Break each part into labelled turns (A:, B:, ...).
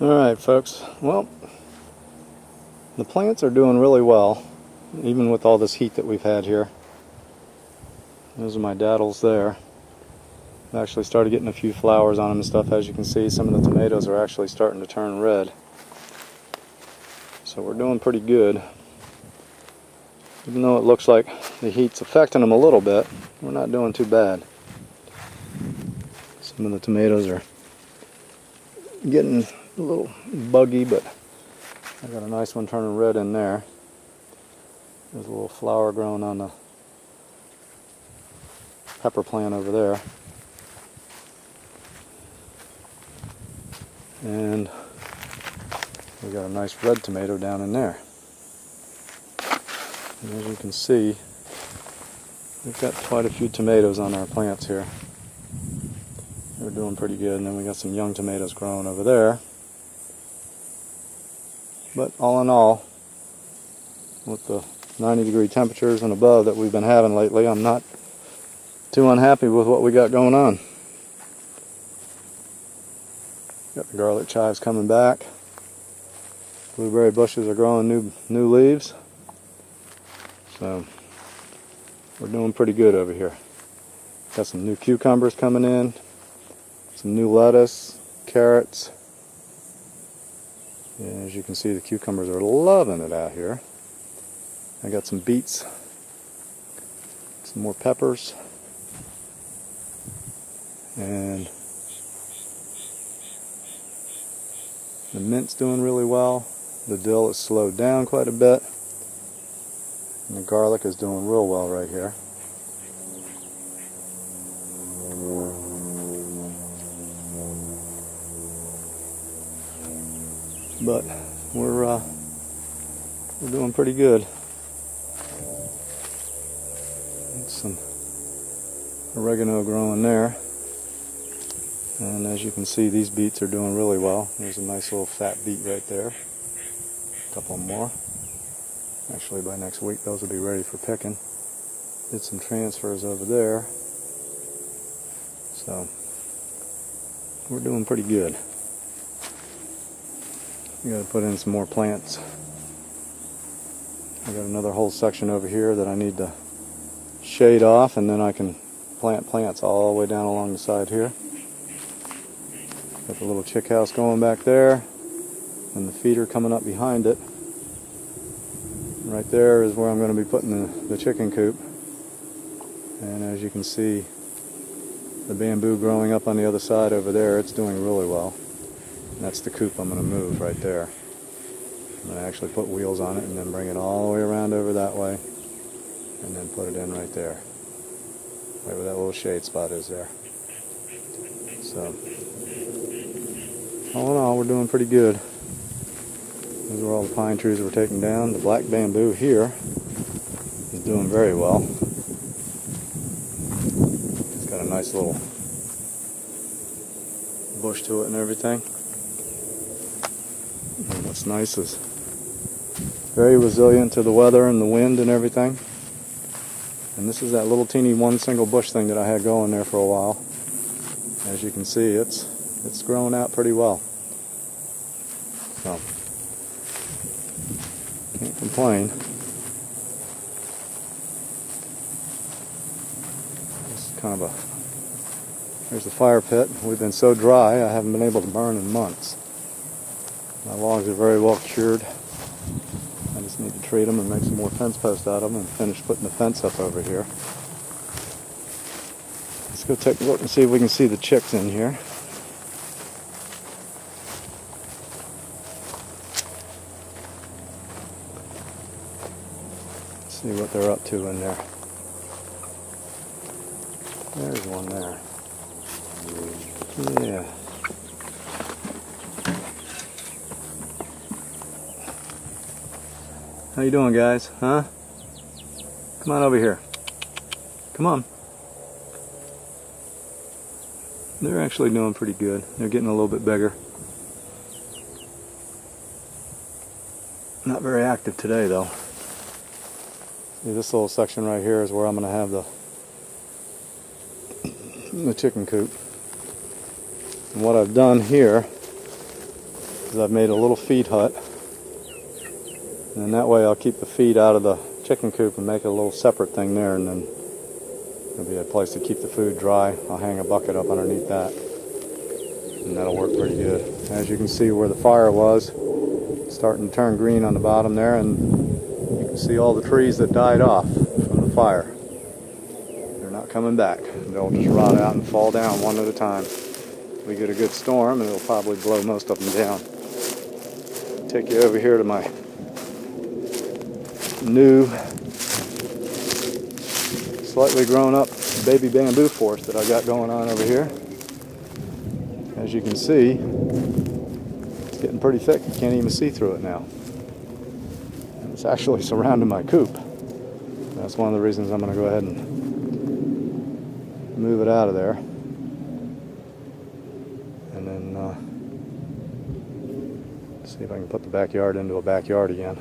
A: Alright folks, well, the plants are doing really well, even with all this heat that we've had here. Those are my daddles there. I've actually started getting a few flowers on them and stuff. As you can see, some of the tomatoes are actually starting to turn red. So we're doing pretty good. Even though it looks like the heat's affecting them a little bit, we're not doing too bad. Some of the tomatoes are getting a little buggy, but I got a nice one turning red in there. There's a little flower growing on the pepper plant over there. And we got a nice red tomato down in there. And as you can see, we've got quite a few tomatoes on our plants here. They're doing pretty good. And then we got some young tomatoes growing over there. But all in all, with the 90-degree temperatures and above that we've been having lately, I'm not too unhappy with what we got going on. Got the garlic chives coming back. Blueberry bushes are growing new leaves. So we're doing pretty good over here. Got some new cucumbers coming in, some new lettuce, carrots. And as you can see, the cucumbers are loving it out here. I got some beets, some more peppers, and the mint's doing really well. The dill has slowed down quite a bit, and the garlic is doing real well right here. But we're doing pretty good. Some oregano growing there, and as you can see, these beets are doing really well. There's a nice little fat beet right there. A couple more. Actually, by next week, those will be ready for picking. Did some transfers over there, so we're doing pretty good. We got to put in some more plants. I got another whole section over here that I need to shade off, and then I can plant plants all the way down along the side here. Got the little chick house going back there, and the feeder coming up behind it. Right there is where I'm going to be putting the chicken coop. And as you can see, the bamboo growing up on the other side over there, it's doing really well. And that's the coop I'm going to move right there. I'm going to actually put wheels on it and then bring it all the way around over that way, and then put it in right there, right where that little shade spot is there. So all in all, we're doing pretty good. Those are all the pine trees we're taking down. The black bamboo here is doing very well. It's got a nice little bush to it and everything. And what's nice is very resilient to the weather and the wind and everything. And this is that little teeny one single bush thing that I had going there for a while. As you can see, it's growing out pretty well. So can't complain. It's kind of there's the fire pit. We've been so dry, I haven't been able to burn in months. My logs are very well cured. I just need to treat them and make some more fence posts out of them and finish putting the fence up over here. Let's go take a look and see if we can see the chicks in here. See what they're up to in there. There's one there. Yeah. How you doing, guys? Huh? Come on over here. Come on. They're actually doing pretty good. They're getting a little bit bigger. Not very active today, though. See, this little section right here is where I'm going to have the chicken coop. And what I've done here is I've made a little feed hut. And that way I'll keep the feed out of the chicken coop and make a little separate thing there, and then there'll be a place to keep the food dry. I'll hang a bucket up underneath that, and that'll work pretty good. As you can see where the fire was, it's starting to turn green on the bottom there, and you can see all the trees that died off from the fire. They're not coming back. They'll just rot out and fall down one at a time. We get a good storm and it'll probably blow most of them down. Take you over here to my new, slightly grown up baby bamboo forest that I got going on over here. As you can see, it's getting pretty thick. You can't even see through it now. And it's actually surrounding my coop. That's one of the reasons I'm going to go ahead and move it out of there. And then see if I can put the backyard into a backyard again.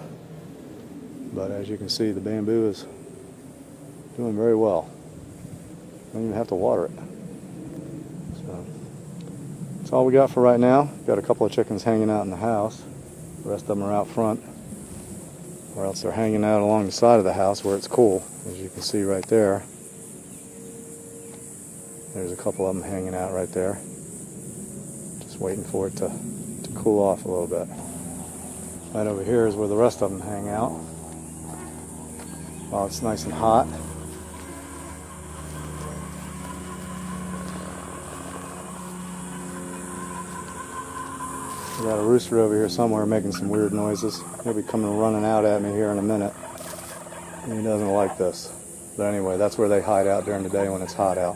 A: But as you can see, the bamboo is doing very well. Don't even have to water it. So that's all we got for right now. Got a couple of chickens hanging out in the house. The rest of them are out front, or else they're hanging out along the side of the house where it's cool. As you can see right there, there's a couple of them hanging out right there, just waiting for it to cool off a little bit. Right over here is where the rest of them hang out while it's nice and hot. We got a rooster over here somewhere making some weird noises. He'll be coming running out at me here in a minute. He doesn't like this. But anyway, that's where they hide out during the day when it's hot out.